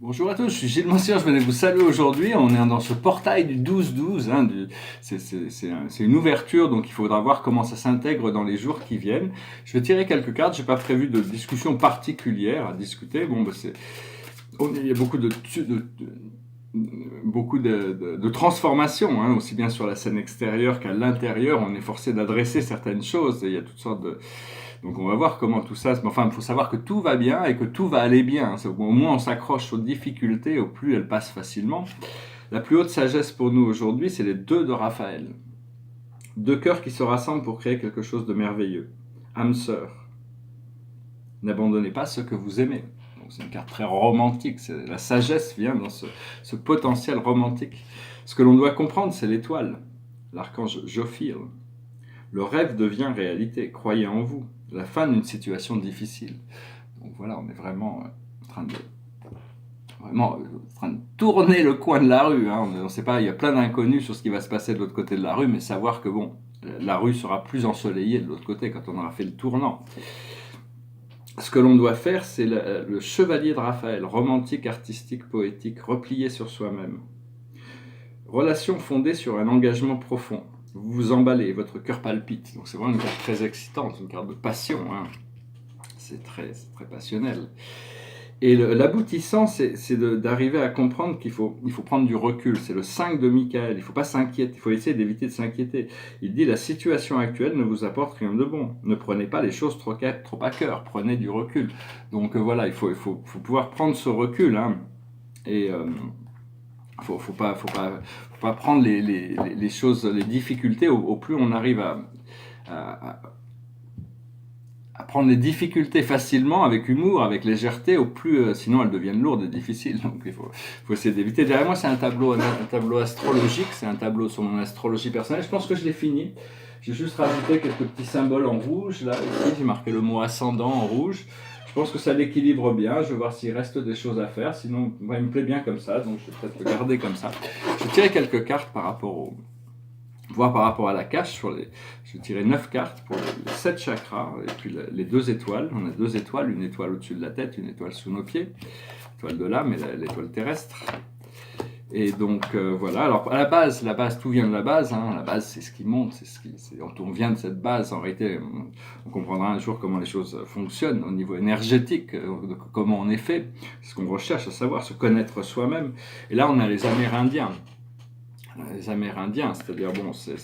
Bonjour à tous, je suis Gilles Monsieur, je venais vous saluer aujourd'hui. On est dans ce portail du 12-12. C'est une ouverture, donc il faudra voir comment ça s'intègre dans les jours qui viennent. Je vais tirer quelques cartes, j'ai pas prévu de discussion particulière à discuter. Bon, il y a beaucoup de transformations, hein, aussi bien sur la scène extérieure qu'à l'intérieur. On est forcé d'adresser certaines choses et il y a toutes sortes de... Donc on va voir comment tout ça... Enfin, il faut savoir que tout va bien et que tout va aller bien. Au moins on s'accroche aux difficultés, au plus elles passent facilement. La plus haute sagesse pour nous aujourd'hui, c'est les 2 de Raphaël. 2 cœurs qui se rassemblent pour créer quelque chose de merveilleux. Âme sœur. N'abandonnez pas ce que vous aimez. C'est une carte très romantique. La sagesse vient dans ce potentiel romantique. Ce que l'on doit comprendre, c'est l'étoile, l'archange Jophiel. Le rêve devient réalité. Croyez en vous. La fin d'une situation difficile. Donc voilà, on est vraiment en train de tourner le coin de la rue. Hein. On ne sait pas, il y a plein d'inconnus sur ce qui va se passer de l'autre côté de la rue, mais savoir que bon, la rue sera plus ensoleillée de l'autre côté quand on aura fait le tournant. Ce que l'on doit faire, c'est le chevalier de Raphaël, romantique, artistique, poétique, replié sur soi-même. Relation fondée sur un engagement profond. Vous vous emballez, votre cœur palpite. Donc c'est vraiment une carte très excitante, une carte de passion. Hein. C'est très passionnel. Et l'aboutissant, c'est d'arriver à comprendre qu'il faut prendre du recul. C'est le 5 de Michael. Il ne faut pas s'inquiéter. Il faut essayer d'éviter de s'inquiéter. Il dit la situation actuelle ne vous apporte rien de bon. Ne prenez pas les choses trop à cœur. Prenez du recul. Donc voilà, il faut pouvoir prendre ce recul. Hein. Et faut pas prendre les choses, les difficultés. Au plus on arrive à prendre les difficultés facilement, avec humour, avec légèreté, au plus, sinon elles deviennent lourdes et difficiles. Donc il faut essayer d'éviter. Derrière moi, c'est un tableau astrologique, c'est un tableau sur mon astrologie personnelle. Je pense que je l'ai fini. J'ai juste rajouté quelques petits symboles en rouge. Là, ici, j'ai marqué le mot ascendant en rouge. Je pense que ça l'équilibre bien. Je vais voir s'il reste des choses à faire. Sinon, il me plaît bien comme ça. Donc, je vais peut-être le garder comme ça. Je vais tirer quelques cartes par rapport à la cache. Je vais tirer 9 cartes pour les 7 chakras et puis les 2 étoiles. On a 2 étoiles, une étoile au-dessus de la tête, une étoile sous nos pieds. L'étoile de l'âme et l'étoile terrestre. Et donc voilà, alors à la base, tout vient de la base, hein. La base c'est ce qui monte, on vient de cette base. En réalité, on comprendra un jour comment les choses fonctionnent au niveau énergétique, comment on est fait, c'est ce qu'on recherche à savoir, se connaître soi-même. Et là on a les Amérindiens. Les Amérindiens, c'est-à-dire bon, c'est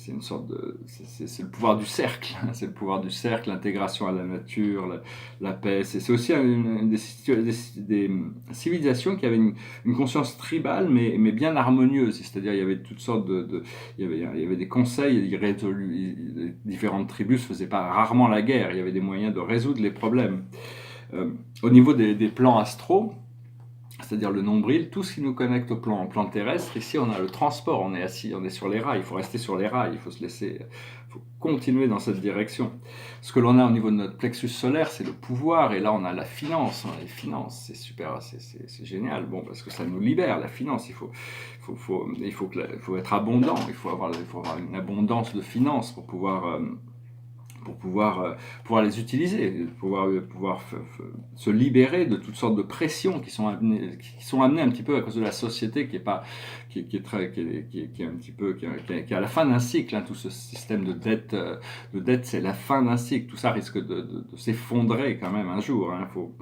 une sorte de, c'est le pouvoir du cercle, hein, c'est le pouvoir du cercle, l'intégration à la nature, la paix. C'est aussi des civilisations qui avaient une conscience tribale, mais bien harmonieuse. C'est-à-dire il y avait toutes sortes il y avait des conseils, les différentes tribus se faisaient pas rarement la guerre. Il y avait des moyens de résoudre les problèmes. Au niveau des plans astraux, c'est-à-dire le nombril, tout ce qui nous connecte au plan terrestre. Ici, on a le transport, on est assis, on est sur les rails, il faut rester sur les rails, il faut continuer dans cette direction. Ce que l'on a au niveau de notre plexus solaire, c'est le pouvoir, et là, on a la finance. On a les finances, c'est super, c'est génial, bon, parce que ça nous libère, la finance. Il faut être abondant, il faut avoir une abondance de finances pour pouvoir les utiliser, pouvoir se libérer de toutes sortes de pressions qui sont amenées un petit peu à cause de la société qui est à la fin d'un cycle, hein. Tout ce système de dette, c'est la fin d'un cycle. Tout ça risque de s'effondrer quand même un jour, hein. Faut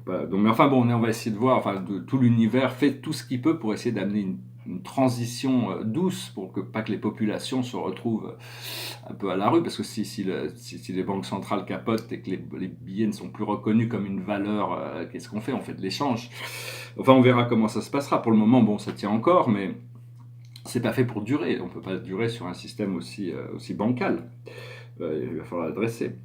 pas... Donc, mais enfin bon, on va essayer de voir, enfin, tout l'univers fait tout ce qu'il peut pour essayer d'amener une transition douce pour pas que les populations se retrouvent un peu à la rue, parce que si les banques centrales capotent et que les billets ne sont plus reconnus comme une valeur, qu'est-ce qu'on fait? On fait de l'échange. Enfin, on verra comment ça se passera. Pour le moment, bon, ça tient encore, mais c'est pas fait pour durer. On peut pas durer sur un système aussi bancal. Il va falloir l'adresser.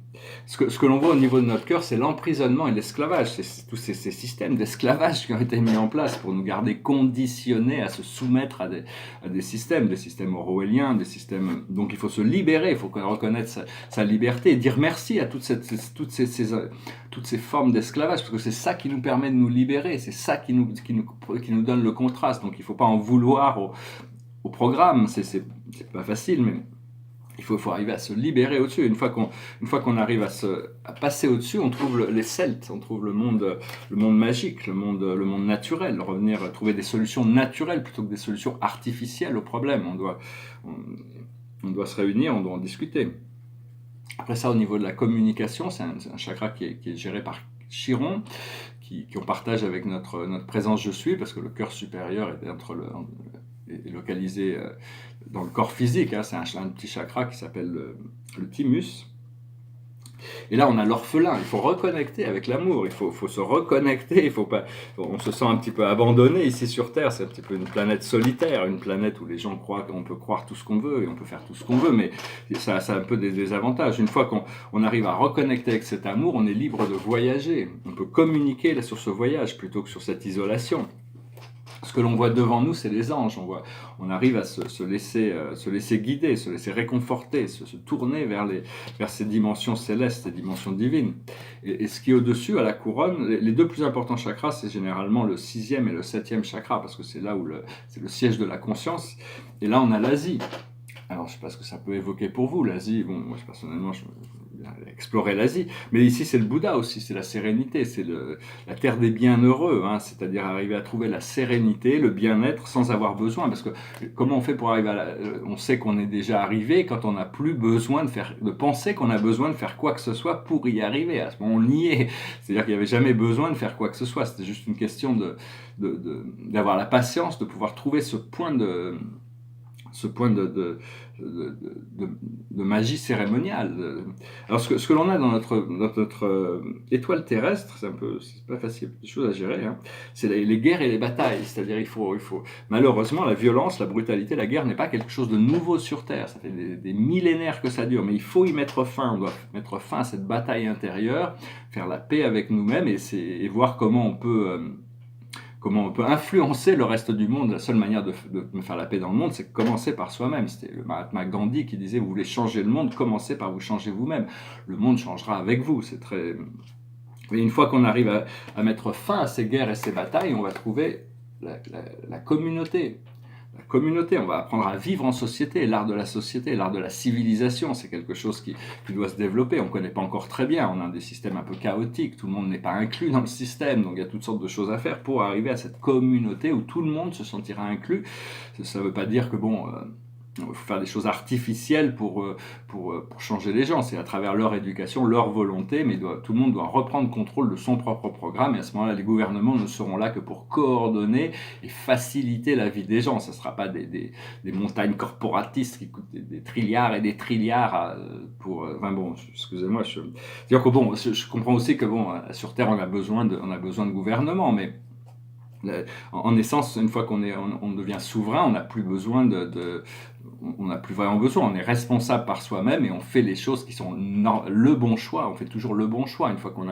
Ce que l'on voit au niveau de notre cœur, c'est l'emprisonnement et l'esclavage. C'est tous ces systèmes d'esclavage qui ont été mis en place pour nous garder conditionnés à se soumettre à des systèmes orwelliens, des systèmes... Donc il faut se libérer, il faut reconnaître sa liberté et dire merci à toutes ces formes d'esclavage, parce que c'est ça qui nous permet de nous libérer, c'est ça qui nous donne le contraste. Donc il ne faut pas en vouloir au programme, c'est pas facile, mais faut arriver à se libérer au-dessus. Une fois qu'on arrive à passer au-dessus, on trouve les Celtes, on trouve le monde magique, le monde naturel, revenir trouver des solutions naturelles plutôt que des solutions artificielles aux problèmes. On doit se réunir, on doit en discuter. Après ça, au niveau de la communication, c'est un chakra qui est géré par Chiron, qu'on partage avec notre présence je suis, parce que le cœur supérieur est localisé dans le corps physique, hein. C'est un petit chakra qui s'appelle le thymus. Et là, on a l'orphelin. Il faut reconnecter avec l'amour. Il faut se reconnecter. On se sent un petit peu abandonné ici sur Terre. C'est un petit peu une planète solitaire, une planète où les gens croient qu'on peut croire tout ce qu'on veut et on peut faire tout ce qu'on veut. Mais ça a un peu des désavantages. Une fois qu'on arrive à reconnecter avec cet amour, on est libre de voyager. On peut communiquer là, sur ce voyage plutôt que sur cette isolation. Ce que l'on voit devant nous, c'est les anges. On arrive à se laisser guider, se laisser réconforter, se tourner vers ces dimensions célestes, ces dimensions divines. Et ce qui est au-dessus, à la couronne, les deux plus importants chakras, c'est généralement le 6e et le 7e chakra, parce que c'est là où c'est le siège de la conscience. Et là, on a l'Asie. Alors, je ne sais pas ce que ça peut évoquer pour vous, l'Asie. Bon, moi, personnellement, je explorer l'Asie, mais ici c'est le Bouddha aussi, c'est la sérénité, c'est la terre des bienheureux, hein, c'est-à-dire arriver à trouver la sérénité, le bien-être sans avoir besoin, parce que comment on fait pour arriver on sait qu'on est déjà arrivé quand on n'a plus besoin de penser qu'on a besoin de faire quoi que ce soit pour y arriver. À ce moment, on y est, c'est-à-dire qu'il n'y avait jamais besoin de faire quoi que ce soit, c'était juste une question d'avoir la patience, de pouvoir trouver ce point de magie cérémoniale. Alors ce que l'on a dans notre étoile terrestre, c'est pas facile, des choses à gérer, hein. C'est les guerres et les batailles, c'est-à-dire il faut malheureusement la violence, la brutalité, la guerre n'est pas quelque chose de nouveau sur Terre, ça fait des millénaires que ça dure, mais il faut y mettre fin, on doit mettre fin à cette bataille intérieure, faire la paix avec nous-mêmes et voir comment on peut influencer le reste du monde. La seule manière de faire la paix dans le monde, c'est de commencer par soi-même. C'était le Mahatma Gandhi qui disait, vous voulez changer le monde, commencez par vous changer vous-même. Le monde changera avec vous. Et une fois qu'on arrive à mettre fin à ces guerres et ces batailles, on va trouver la communauté. La communauté, on va apprendre à vivre en société, l'art de la société, l'art de la civilisation, c'est quelque chose qui doit se développer. On ne connaît pas encore très bien, on a des systèmes un peu chaotiques, tout le monde n'est pas inclus dans le système, donc il y a toutes sortes de choses à faire pour arriver à cette communauté où tout le monde se sentira inclus. Ça ne veut pas dire que il faut faire des choses artificielles pour changer les gens. C'est à travers leur éducation, leur volonté, mais tout le monde doit reprendre contrôle de son propre programme. Et à ce moment-là, les gouvernements ne seront là que pour coordonner et faciliter la vie des gens. Ce ne sera pas des montagnes corporatistes qui coûtent des trilliards et des trilliards excusez-moi. C'est-à-dire que je comprends aussi que sur Terre, on a besoin de gouvernement, mais en essence, une fois qu'on devient souverain, on n'a plus besoin on n'a plus vraiment besoin, on est responsable par soi-même et on fait les choses qui sont le bon choix, on fait toujours le bon choix. Une fois qu'on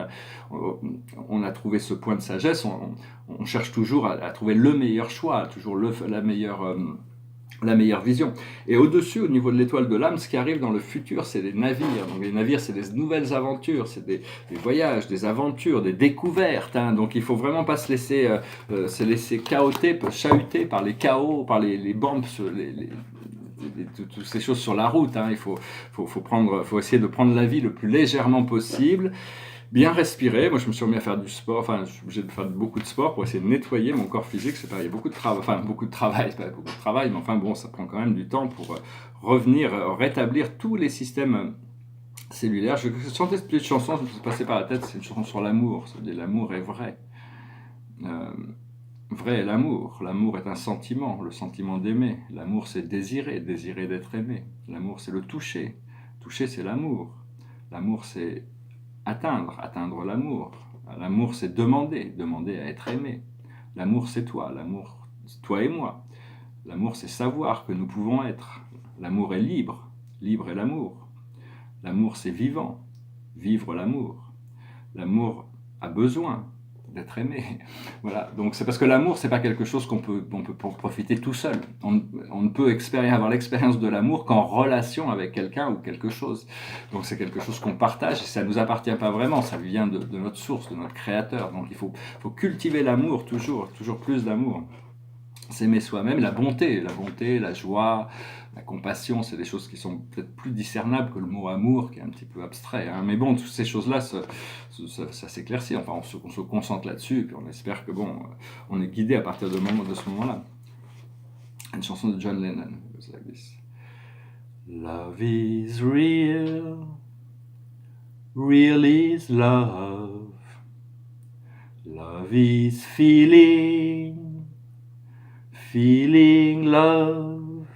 a trouvé ce point de sagesse, on cherche toujours à trouver le meilleur choix, toujours la meilleure vision. Et au-dessus, au niveau de l'étoile de l'âme, ce qui arrive dans le futur, c'est les navires. Donc les navires, c'est des nouvelles aventures, c'est des voyages, des aventures, des découvertes, hein. Donc il faut vraiment pas se laisser chahuter par les chaos, par les bumps, toutes ces choses sur la route, hein. Il faut essayer de prendre la vie le plus légèrement possible. Bien respirer. Moi, je me suis remis à faire du sport. Enfin, je suis obligé de faire beaucoup de sport pour essayer de nettoyer mon corps physique. Il y a beaucoup de travail. Enfin, beaucoup de travail, c'est pas beaucoup de travail, mais enfin, bon, ça prend quand même du temps pour revenir, rétablir tous les systèmes cellulaires. Je chantais cette petite chanson, je me suis passé par la tête. C'est une chanson sur l'amour. Ça veut dire l'amour est vrai. Vrai est l'amour. L'amour est un sentiment, le sentiment d'aimer. L'amour, c'est désirer d'être aimé. L'amour, c'est le toucher. Toucher, c'est l'amour. L'amour, c'est atteindre l'amour. L'amour, c'est demander à être aimé. L'amour, c'est toi. L'amour, c'est toi et moi. L'amour, c'est savoir que nous pouvons être. L'amour est libre. Libre est l'amour. L'amour, c'est vivant. Vivre l'amour. L'amour a besoin d'être aimé. Voilà. Donc c'est parce que l'amour, c'est pas quelque chose qu'on peut profiter tout seul. On ne peut avoir l'expérience de l'amour qu'en relation avec quelqu'un ou quelque chose. Donc c'est quelque chose qu'on partage et ça nous appartient pas vraiment. Ça vient de notre source, de notre créateur. Donc il faut cultiver l'amour toujours plus d'amour. s'aimer soi-même, la bonté, la joie, la compassion, c'est des choses qui sont peut-être plus discernables que le mot amour, qui est un petit peu abstrait. Hein. Mais bon, toutes ces choses-là, ça s'éclaircit. Enfin, on se concentre là-dessus, et puis on espère que bon, on est guidé à partir de ce moment-là. Une chanson de John Lennon, goes like this. Love is real, real is love. Love is feeling, feeling love.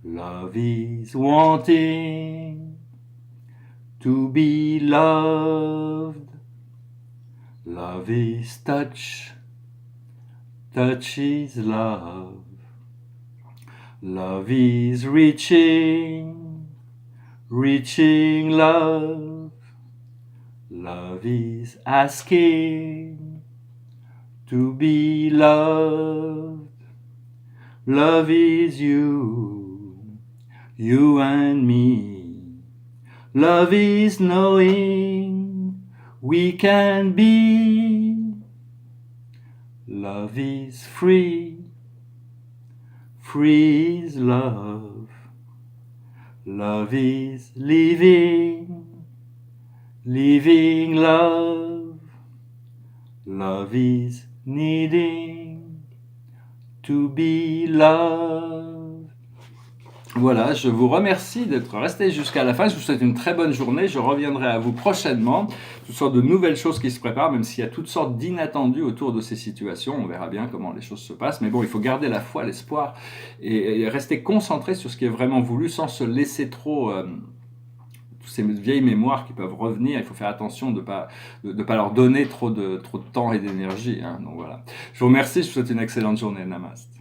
Love is wanting to be loved. Love is touch, touch is love. Love is reaching, reaching love. Love is asking to be loved. Love is you, you and me. Love is knowing we can be. Love is free, free is love. Love is living, living love. Love is needing to be loved. Voilà, je vous remercie d'être resté jusqu'à la fin. Je vous souhaite une très bonne journée. Je reviendrai à vous prochainement. Toutes sortes de nouvelles choses qui se préparent, même s'il y a toutes sortes d'inattendus autour de ces situations. On verra bien comment les choses se passent. Mais bon, il faut garder la foi, l'espoir et rester concentré sur ce qui est vraiment voulu sans se laisser trop... toutes ces vieilles mémoires qui peuvent revenir, il faut faire attention de ne pas leur donner trop de temps et d'énergie. Hein. Donc voilà. Je vous remercie, je vous souhaite une excellente journée. Namaste.